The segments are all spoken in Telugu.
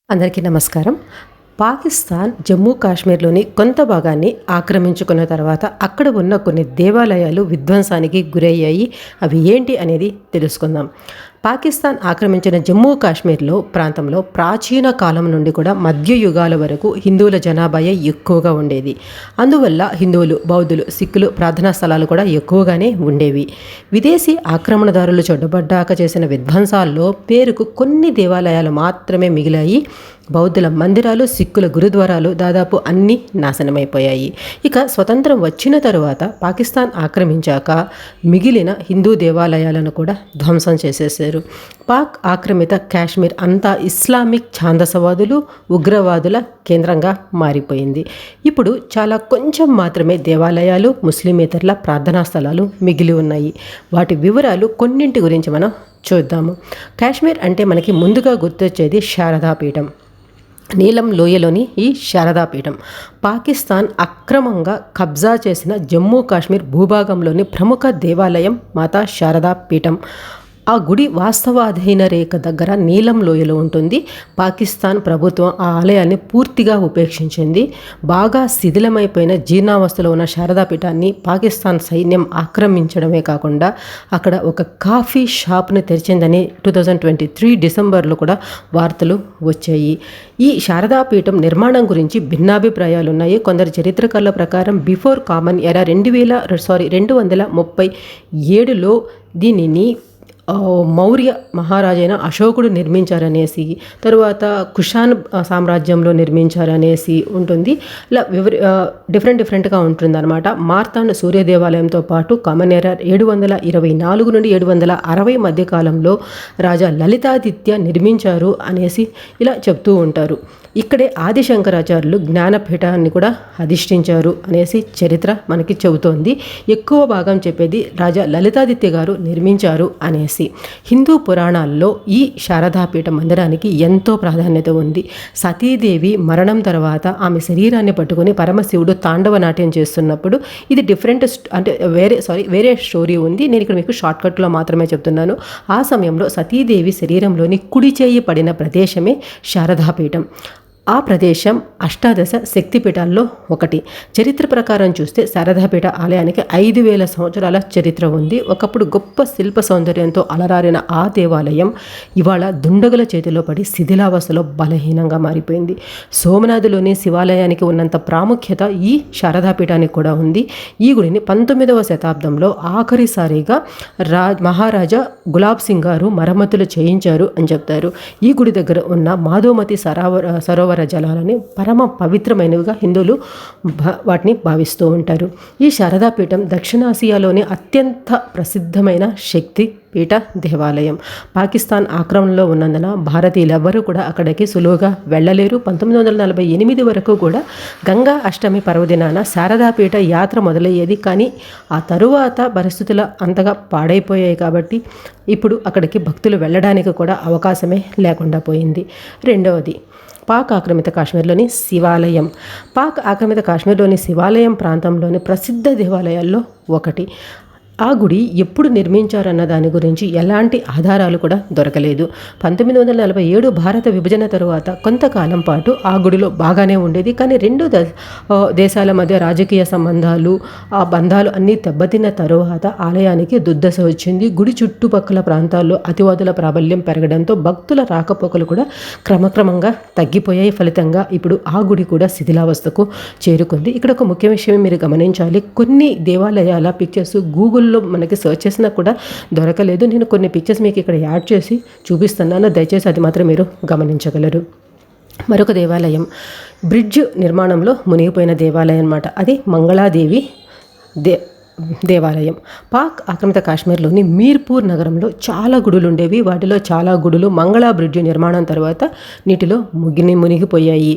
అందరికీ నమస్కారం. పాకిస్తాన్ జమ్మూ కాశ్మీర్లోని కొంత భాగాన్ని ఆక్రమించుకున్న తర్వాత అక్కడ ఉన్న కొన్ని దేవాలయాలు విధ్వంసానికి గురయ్యాయి. అవి ఏంటి అనేది తెలుసుకుందాం. పాకిస్తాన్ ఆక్రమించిన జమ్మూ కాశ్మీర్లో ప్రాంతంలో ప్రాచీన కాలం నుండి కూడా మధ్యయుగాల వరకు హిందువుల జనాభాయే ఎక్కువగా ఉండేది. అందువల్ల హిందువులు, బౌద్ధులు, సిక్కులు ప్రార్థనా స్థలాలు కూడా ఎక్కువగానే ఉండేవి. విదేశీ ఆక్రమణదారులు చొడ్డబడ్డాక చేసిన విధ్వంసాల్లో పేరుకు కొన్ని దేవాలయాలు మాత్రమే మిగిలాయి. బౌద్ధుల మందిరాలు, సిక్కుల గురుద్వారాలు దాదాపు అన్నీ నాశనమైపోయాయి. ఇక స్వతంత్రం వచ్చిన తరువాత పాకిస్తాన్ ఆక్రమించాక మిగిలిన హిందూ దేవాలయాలను కూడా ధ్వంసం చేసేశారు. పాక్ ఆక్రమిత కాశ్మీర్ అంతా ఇస్లామిక్ ఛాందసవాదులు, ఉగ్రవాదుల కేంద్రంగా మారిపోయింది. ఇప్పుడు చాలా కొంచెం మాత్రమే దేవాలయాలు, ముస్లిమేతరుల ప్రార్థనా స్థలాలు మిగిలి ఉన్నాయి. వాటి వివరాలు కొన్నింటి గురించి మనం చూద్దాము. కాశ్మీర్ అంటే మనకి ముందుగా గుర్తొచ్చేది శారదాపీఠం. నీలం లోయలోని ఈ శారదాపీఠం పాకిస్తాన్ అక్రమంగా కబ్జా చేసిన జమ్మూ కాశ్మీర్ భూభాగంలోని ప్రముఖ దేవాలయం మాతా శారదాపీఠం. ఆ గుడి వాస్తవాధీన రేఖ దగ్గర నీలం లోయలో ఉంటుంది. పాకిస్తాన్ ప్రభుత్వం ఆ ఆలయాన్ని పూర్తిగా ఉపేక్షించింది. బాగా శిథిలమైపోయిన జీర్ణావస్థలో ఉన్న శారదాపీఠాన్ని పాకిస్తాన్ సైన్యం ఆక్రమించడమే కాకుండా అక్కడ ఒక కాఫీ షాప్ని తెరిచిందని 2023 డిసెంబర్లో కూడా వార్తలు వచ్చాయి. ఈ శారదాపీఠం నిర్మాణం గురించి భిన్నాభిప్రాయాలు ఉన్నాయి. కొందరు చరిత్రకారుల ప్రకారం బిఫోర్ కామన్ ఎరా 237లో దీనిని మౌర్య మహారాజైన అశోకుడు నిర్మించారనేసి, తరువాత కుషాన్ సామ్రాజ్యంలో నిర్మించారనేసి ఉంటుంది. ఇలా డిఫరెంట్గా ఉంటుందన్నమాట. మార్తాండ సూర్య దేవాలయంతో పాటు కామన్ ఎరా 724 నుండి 760 మధ్య కాలంలో రాజా లలితాదిత్య నిర్మించారు అనేసి ఇలా చెప్తూ ఉంటారు. ఇక్కడే ఆదిశంకరాచార్యులు జ్ఞానపీఠాన్ని కూడా అధిష్ఠించారు అనేసి చరిత్ర మనకి చెబుతోంది. ఎక్కువ భాగం చెప్పేది రాజా లలితాదిత్య గారు నిర్మించారు అనేసి. హిందూ పురాణాల్లో ఈ శారదాపీఠ మందిరానికి ఎంతో ప్రాధాన్యత ఉంది. సతీదేవి మరణం తర్వాత ఆమె శరీరాన్ని పట్టుకుని పరమశివుడు తాండవ నాట్యం చేస్తున్నప్పుడు ఇది వేరే స్టోరీ ఉంది. నేను ఇక్కడ మీకు షార్ట్కట్లో మాత్రమే చెప్తున్నాను. ఆ సమయంలో సతీదేవి శరీరంలోని కుడి చేయి పడిన ప్రదేశమే శారదాపీఠం. ఆ ప్రదేశం అష్టాదశ శక్తిపీఠాల్లో ఒకటి. చరిత్ర ప్రకారం చూస్తే శారదాపీఠ ఆలయానికి 5000 సంవత్సరాల చరిత్ర ఉంది. ఒకప్పుడు గొప్ప శిల్ప సౌందర్యంతో అలరారిన ఆ దేవాలయం ఇవాళ దుండగుల చేతిలో పడి శిథిలావస్థలో బలహీనంగా మారిపోయింది. సోమనాథులోని శివాలయానికి ఉన్నంత ప్రాముఖ్యత ఈ శారదాపీఠానికి కూడా ఉంది. ఈ గుడిని 19వ శతాబ్దంలో ఆఖరిసారిగా మహారాజా గులాబ్ సింగ్ గారు మరమ్మతులు చేయించారు అని చెప్తారు. ఈ గుడి దగ్గర ఉన్న మాధోమతి సరోవర జలాలని పరమ పవిత్రమైనవిగా హిందువులు వాటిని భావిస్తూ ఉంటారు. ఈ శారదాపీఠం దక్షిణాసియాలోని అత్యంత ప్రసిద్ధమైన శక్తి పీఠ దేవాలయం. పాకిస్తాన్ ఆక్రమణలో ఉన్నందున భారతీయులెవ్వరూ కూడా అక్కడికి సులువుగా వెళ్ళలేరు. 1948 వరకు కూడా గంగా అష్టమి పర్వదినాన శారదాపీఠ యాత్ర మొదలయ్యేది. కానీ ఆ తరువాత పరిస్థితులు అంతగా పాడైపోయాయి కాబట్టి ఇప్పుడు అక్కడికి భక్తులు వెళ్ళడానికి కూడా అవకాశమే లేకుండా పోయింది. రెండవది పాక్ ఆక్రమిత కాశ్మీర్లోని శివాలయం. పాక్ ఆక్రమిత కాశ్మీర్లోని శివాలయం ప్రాంతంలోని ప్రసిద్ధ దేవాలయాల్లో ఒకటి. ఆ గుడి ఎప్పుడు నిర్మించారన్న దాని గురించి ఎలాంటి ఆధారాలు కూడా దొరకలేదు. 1947 భారత విభజన తరువాత కొంతకాలం పాటు ఆ గుడిలో బాగానే ఉండేది. కానీ రెండు దేశాల మధ్య రాజకీయ సంబంధాలు, ఆ బంధాలు అన్నీ దెబ్బతిన్న తరువాత ఆలయానికి దుర్దశ వచ్చింది. గుడి చుట్టుపక్కల ప్రాంతాల్లో అతివాదుల ప్రాబల్యం పెరగడంతో భక్తుల రాకపోకలు కూడా క్రమక్రమంగా తగ్గిపోయాయి. ఫలితంగా ఇప్పుడు ఆ గుడి కూడా శిథిలావస్థకు చేరుకుంది. ఇక్కడ ఒక ముఖ్య విషయం మీరు గమనించాలి. కొన్ని దేవాలయాల పిక్చర్స్ గూగుల్లో మనకి సెర్చ్ చేసినా కూడా దొరకలేదు. నేను కొన్ని పిక్చర్స్ మీకు ఇక్కడ యాడ్ చేసి చూపిస్తున్నాను. దయచేసి అది మాత్రం మీరు గమనించగలరు. మరొక దేవాలయం బ్రిడ్జ్ నిర్మాణంలో మునిగిపోయిన దేవాలయం అన్నమాట. అది మంగళాదేవి దేవాలయం. పాక్ ఆక్రమిత కాశ్మీర్లోని మీర్పూర్ నగరంలో చాలా గుడులు ఉండేవి. వాటిలో చాలా గుడులు మంగళా బ్రిడ్జి నిర్మాణం తర్వాత నీటిలో మునిగిపోయాయి.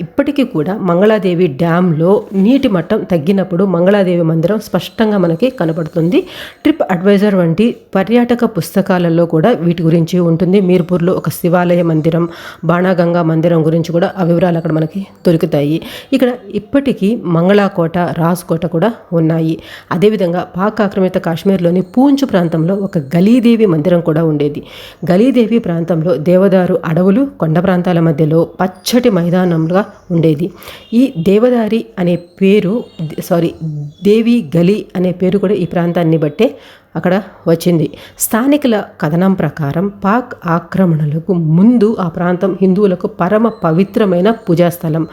ఇప్పటికీ కూడా మంగళాదేవి డ్యాంలో నీటి మట్టం తగ్గినప్పుడు మంగళాదేవి మందిరం స్పష్టంగా మనకి కనబడుతుంది. ట్రిప్ అడ్వైజర్ వంటి పర్యాటక పుస్తకాలలో కూడా వీటి గురించి ఉంటుంది. మీర్పూర్లో ఒక శివాలయ మందిరం, బాణాగంగా మందిరం గురించి కూడా ఆ వివరాలు అక్కడ మనకి దొరుకుతాయి. ఇక్కడ ఇప్పటికీ మంగళాకోట, రాజ్ కోట కూడా ఉన్నాయి. అదేవిధంగా పాక్ ఆక్రమిత కాశ్మీర్లోని పూంచ్ ప్రాంతంలో ఒక గలీదేవి మందిరం కూడా ఉండేది. గలీదేవి ప్రాంతంలో దేవదారు అడవులు, కొండ ప్రాంతాల మధ్యలో పచ్చటి మైదానంగా ఉండేది. ఈ దేవదారి అనే పేరు దేవి గలీ అనే పేరు కూడా ఈ ప్రాంతాన్ని బట్టే అక్కడ వచ్చింది. స్థానికుల కథనం ప్రకారం పాక్ ఆక్రమణలకు ముందు ఆ ప్రాంతం హిందువులకు పరమ పవిత్రమైన పూజాస్థలం.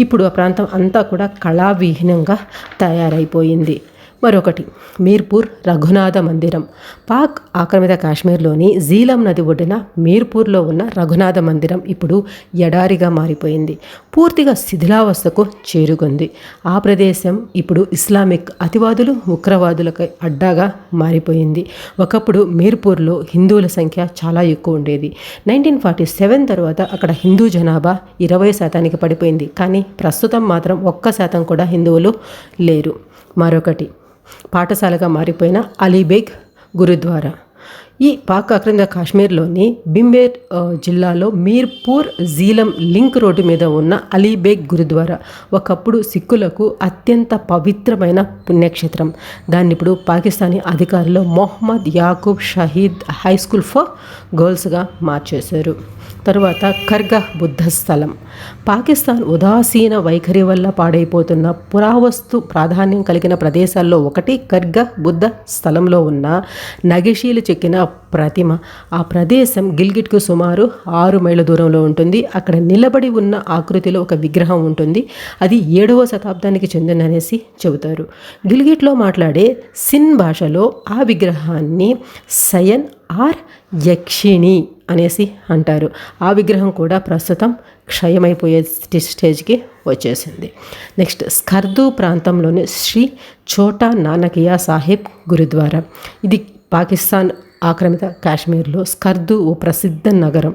ఇప్పుడు ఆ ప్రాంతం అంతా కూడా కళావిహీనంగా తయారైపోయింది. మరొకటి మీర్పూర్ రఘునాథ మందిరం. పాక్ ఆక్రమిత కాశ్మీర్లోని జీలం నది ఒడ్డున మీర్పూర్లో ఉన్న రఘునాథ మందిరం ఇప్పుడు ఎడారిగా మారిపోయింది, పూర్తిగా శిథిలావస్థకు చేరుకుంది. ఆ ప్రదేశం ఇప్పుడు ఇస్లామిక్ అతివాదులు, ఉగ్రవాదులకు అడ్డాగా మారిపోయింది. ఒకప్పుడు మీర్పూర్లో హిందువుల సంఖ్య చాలా ఎక్కువ ఉండేది. 1947 తర్వాత అక్కడ హిందూ జనాభా 20% పడిపోయింది. కానీ ప్రస్తుతం మాత్రం 1% కూడా హిందువులు లేరు. మరొకటి పాఠశాలగా మారిపోయిన అలీబేగ్ గురుద్వారా. ఈ పాక్ ఆక్రమిత కాశ్మీర్లోని బింబేర్ జిల్లాలో మీర్పూర్ జీలం లింక్ రోడ్డు మీద ఉన్న అలీబేగ్ గురుద్వారా ఒకప్పుడు సిక్కులకు అత్యంత పవిత్రమైన పుణ్యక్షేత్రం. దాన్ని ఇప్పుడు పాకిస్తానీ అధికారులు Mohammad Yakub Shahid high school for గర్ల్స్గా మార్చేశారు. తరువాత ఖర్గాహ్ బుద్ధ స్థలం. పాకిస్తాన్ ఉదాసీన వైఖరి వల్ల పాడైపోతున్న పురావస్తు ప్రాధాన్యం కలిగిన ప్రదేశాల్లో ఒకటి ఖర్గాహ్ బుద్ధ స్థలంలో ఉన్న నగిషీలు చెక్కిన ప్రతిమ. ఆ ప్రదేశం గిల్గిట్కు సుమారు 6 మైళ్ళ దూరంలో ఉంటుంది. అక్కడ నిలబడి ఉన్న ఆకృతిలో ఒక విగ్రహం ఉంటుంది. అది 7వ శతాబ్దానికి చెందిననేసి చెబుతారు. గిల్గిట్లో మాట్లాడే సిన్ భాషలో ఆ విగ్రహాన్ని సయన్ ఆర్ యక్షిణి అనేసి అంటారు. ఆ విగ్రహం కూడా ప్రస్తుతం క్షయమైపోయే స్టేజ్కి వచ్చేసింది. నెక్స్ట్ స్కర్దు ప్రాంతంలోని శ్రీ ఛోటా నానకియా సాహిబ్ గురుద్వారా. ఇది పాకిస్తాన్ ఆక్రమిత కాశ్మీర్లో స్కర్దు ఓ ప్రసిద్ధ నగరం.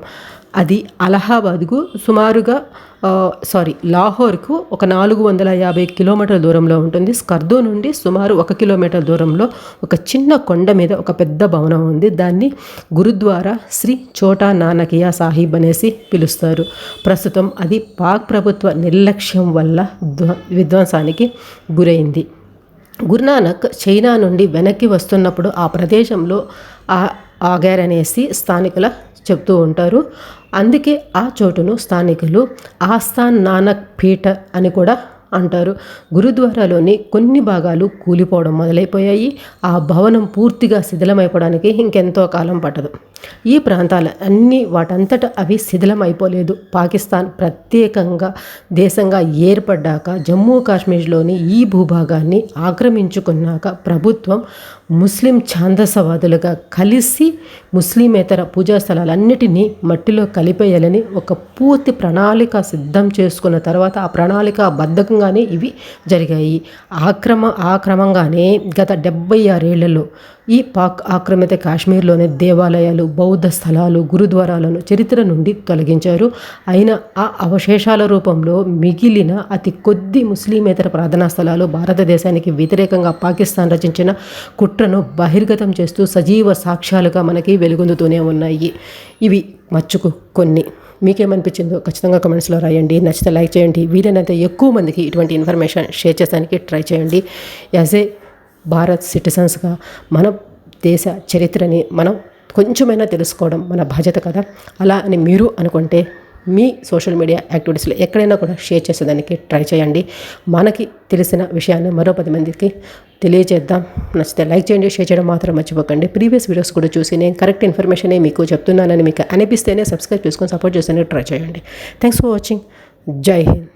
అది అలహాబాద్కు సుమారుగా లాహోర్కు ఒక 450 కిలోమీటర్ల దూరంలో ఉంటుంది. స్కర్దు నుండి సుమారు 1 కిలోమీటర్ దూరంలో ఒక చిన్న కొండ మీద ఒక పెద్ద భవనం ఉంది. దాన్ని గురుద్వారా శ్రీ ఛోటా నానకియా సాహిబ్ అనేసి పిలుస్తారు. ప్రస్తుతం అది పాక్ ప్రభుత్వ నిర్లక్ష్యం వల్ల విధ్వంసానికి గురైంది. గురునానక్ చైనా నుండి వెనక్కి వస్తున్నప్పుడు ఆ ప్రదేశంలో ఆగారనేసి స్థానికుల చెప్తూ ఉంటారు. అందుకే ఆ చోటును స్థానికులు ఆస్థాన్ నానక్ పీఠ అని కూడా అంటారు. గురుద్వారాలోని కొన్ని భాగాలు కూలిపోవడం మొదలైపోయాయి. ఆ భవనం పూర్తిగా శిథిలమైపోవడానికి ఇంకెంతో కాలం పట్టదు. ఈ ప్రాంతాలు అన్నీ వాటంతట అవి శిథిలమైపోలేదు. పాకిస్తాన్ ప్రత్యేకంగా దేశంగా ఏర్పడ్డాక జమ్మూ కాశ్మీర్లోని ఈ భూభాగాన్ని ఆక్రమించుకున్నాక ప్రభుత్వం ముస్లిం ఛాందసవాదులుగా కలిసి ముస్లిమేతర పూజా స్థలాలన్నిటినీ మట్టిలో కలిపేయాలని ఒక పూర్తి ప్రణాళిక సిద్ధం చేసుకున్న తర్వాత ఆ ప్రణాళిక బద్ధకంగానే ఇవి జరిగాయి. క్రమంగానే గత 76 ఏళ్లలో ఈ పాక్ ఆక్రమిత కాశ్మీర్లోని దేవాలయాలు, బౌద్ధ స్థలాలు, గురుద్వారాలను చరిత్ర నుండి తొలగించారు. అయినా ఆ అవశేషాల రూపంలో మిగిలిన అతి కొద్ది ముస్లిమేతర ప్రార్థనా స్థలాలు భారతదేశానికి వ్యతిరేకంగా పాకిస్తాన్ రచించిన కుట్రను బహిర్గతం చేస్తూ సజీవ సాక్ష్యాలుగా మనకి వెలుగొందుతూనే ఉన్నాయి. ఇవి మచ్చుకు కొన్ని. మీకేమనిపించిందో ఖచ్చితంగా కమెంట్స్లో రాయండి. నచ్చితే లైక్ చేయండి. వీలైనంత ఎక్కువ మందికి ఇటువంటి ఇన్ఫర్మేషన్ షేర్ చేయడానికి ట్రై చేయండి. యాజ్ ఏ భారత్ సిటిజన్స్గా మన దేశ చరిత్రని మనం కొంచెమైనా తెలుసుకోవడం మన బాధ్యత కదా. అలా అని మీరు అనుకుంటే మీ సోషల్ మీడియా యాక్టివిటీస్లో ఎక్కడైనా కూడా షేర్ చేసేదానికి ట్రై చేయండి. మనకి తెలిసిన విషయాన్ని మరో 10 మందికి తెలియజేద్దాం. నచ్చితే లైక్ చేయండి, షేర్ చేయడం మాత్రం మర్చిపోకండి. ప్రీవియస్ వీడియోస్ కూడా చూసి నేను కరెక్ట్ ఇన్ఫర్మేషనే మీకు చెప్తున్నానని మీకు అనిపిస్తేనే సబ్స్క్రైబ్ చేసుకొని సపోర్ట్ చేసేందుకు ట్రై చేయండి. Thanks for watching. జై హింద్.